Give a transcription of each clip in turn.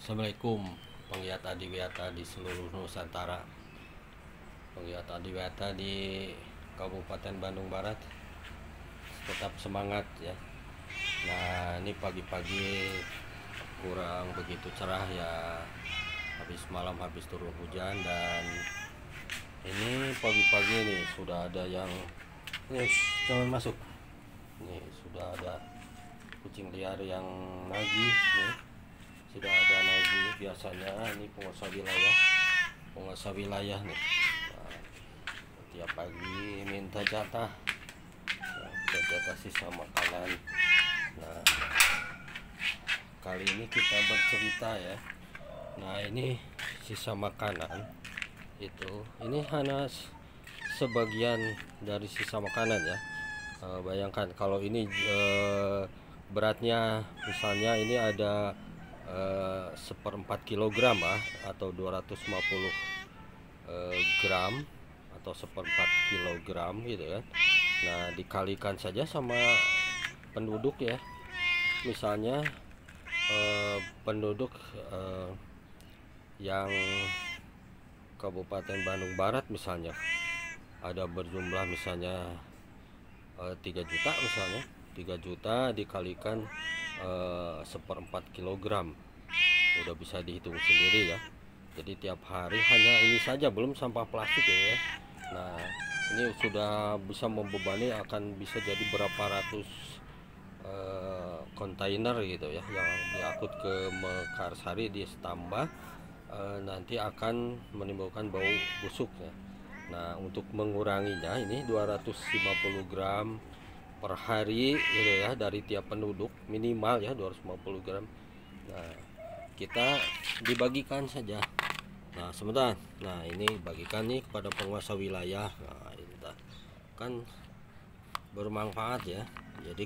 Assalamualaikum penggiat adiwiyata di seluruh Nusantara, penggiat adiwiyata di Kabupaten Bandung Barat, tetap semangat ya. Nah, ini pagi-pagi kurang begitu cerah ya, habis malam habis turun hujan, dan ini pagi-pagi nih sudah ada yang ini jangan masuk. Nih sudah ada kucing liar yang nagih nih. Sudah ada nagih, biasanya ini penguasa wilayah nih. Nah, tiap pagi minta jatah, jatah sisa makanan. Nah, kali ini kita bercerita ya. Nah, ini sisa makanan itu, ini hanya sebagian dari sisa makanan ya. Bayangkan kalau ini beratnya, misalnya ini ada 1/4 kilogram atau 250 gram atau 1/4 kilogram gitu kan. Nah, dikalikan saja sama penduduk ya. Misalnya penduduk yang Kabupaten Bandung Barat misalnya ada berjumlah misalnya 3 juta misalnya. 3 juta dikalikan 1/4 kilogram, udah bisa dihitung sendiri ya. Jadi tiap hari hanya ini saja, belum sampah plastik ya. Nah, ini sudah bisa membebani, akan bisa jadi berapa ratus kontainer gitu ya, yang diangkut ke Mekarsari di Setambah. Nanti akan menimbulkan bau busuk ya. Nah, untuk menguranginya ini 250 gram per hari gitu ya, dari tiap penduduk minimal ya 250 gram. Nah, kita dibagikan saja. Nah, sebentar. Nah, ini bagikan nih kepada penguasa wilayah. Nah, ini kan bermanfaat ya. Jadi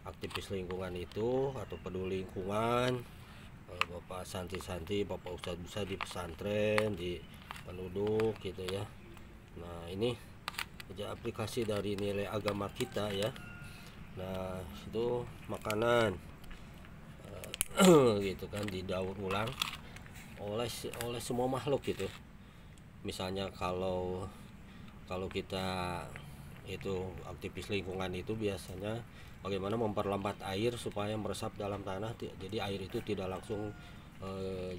aktivis lingkungan itu atau peduli lingkungan, Bapak santri-santri, Bapak ustadz-ustadz di pesantren, di penduduk gitu ya. Nah, ini aja aplikasi dari nilai agama kita ya. Nah, itu makanan gitu kan, didaur ulang oleh semua makhluk gitu. Misalnya kalau kita itu aktivis lingkungan itu biasanya bagaimana memperlambat air supaya meresap dalam tanah, jadi air itu tidak langsung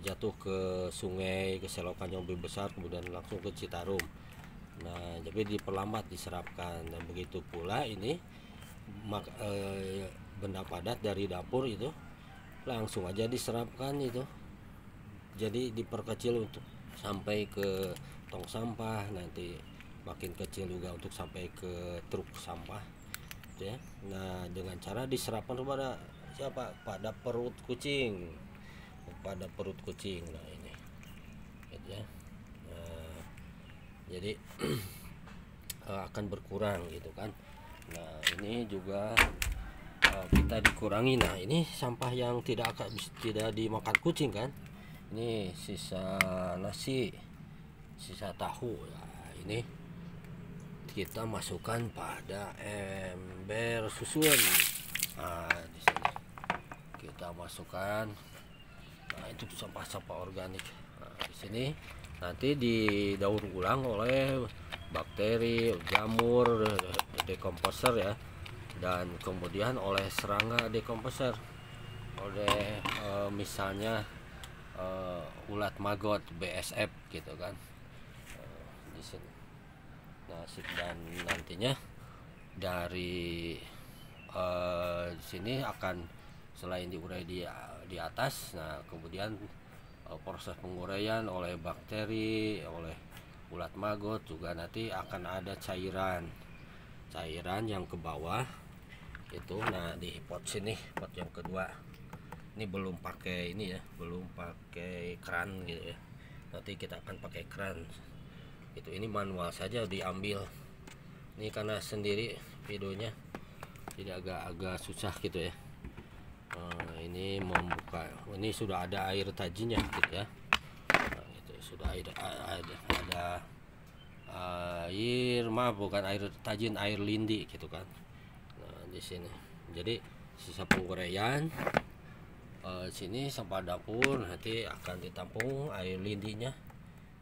jatuh ke sungai, ke selokan yang lebih besar kemudian langsung ke Citarum. Nah, jadi diperlambat, diserapkan. Dan begitu pula ini benda padat dari dapur itu langsung aja diserapkan itu. Jadi diperkecil untuk sampai ke tong sampah, nanti makin kecil juga untuk sampai ke truk sampah ya. Nah, dengan cara diserapkan kepada siapa? Pada perut kucing. Pada perut kucing. Nah, ini gitu ya. Jadi akan berkurang gitu kan. Nah, ini juga kita dikurangi. Nah, ini sampah yang tidak dimakan kucing kan. Ini sisa nasi, sisa tahu ya, ini kita masukkan pada ember susun. Nah, di sini kita masukkan. Nah, itu sampah-sampah organik. Nah, di sini nanti didaur ulang oleh bakteri, jamur dekomposer ya, dan kemudian oleh serangga dekomposer, oleh misalnya ulat maggot BSF gitu kan. Di sini. Nah, dan nantinya dari di sini akan selain diurai di atas, nah kemudian proses penguraian oleh bakteri, oleh ulat maggot juga nanti akan ada cairan yang ke bawah itu. Nah, di pot sini, pot yang kedua ini belum pakai ini ya, belum pakai keran gitu ya. Nanti kita akan pakai keran itu. Ini manual saja diambil. Ini karena sendiri videonya jadi agak susah gitu ya. Ini membuka, ini sudah ada air tajinnya gitu ya. Nah, itu sudah ada air, bukan air tajin, air lindi gitu kan. Nah, di sini jadi sisa penguraian sini sampah dapur nanti akan ditampung air lindinya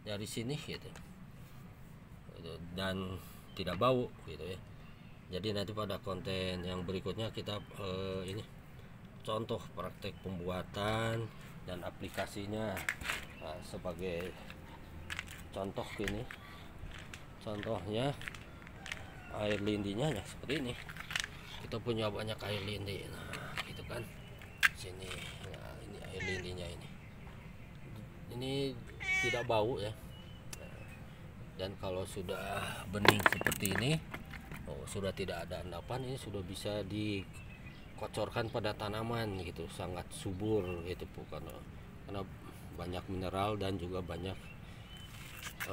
dari sini gitu. Dan tidak bau gitu ya. Jadi nanti pada konten yang berikutnya kita ini contoh praktek pembuatan dan aplikasinya. Nah, sebagai contoh ini, contohnya air lindinya ya seperti ini. Kita punya banyak air lindi, nah gitu kan, sini. Nah, ini air lindinya ini tidak bau ya. Dan kalau sudah bening seperti ini, sudah tidak ada endapan, ini sudah bisa dikocorkan pada tanaman gitu, sangat subur gitu karena banyak mineral dan juga banyak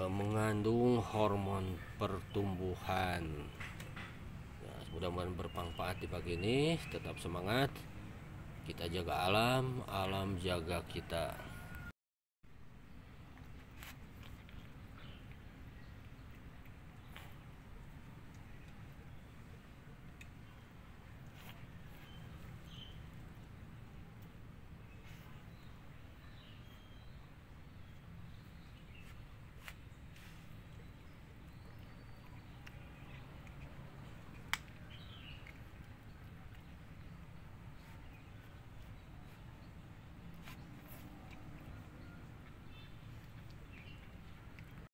mengandung hormon pertumbuhan. Nah, mudah-mudahan bermanfaat di pagi ini. Tetap semangat, kita jaga alam, alam jaga kita.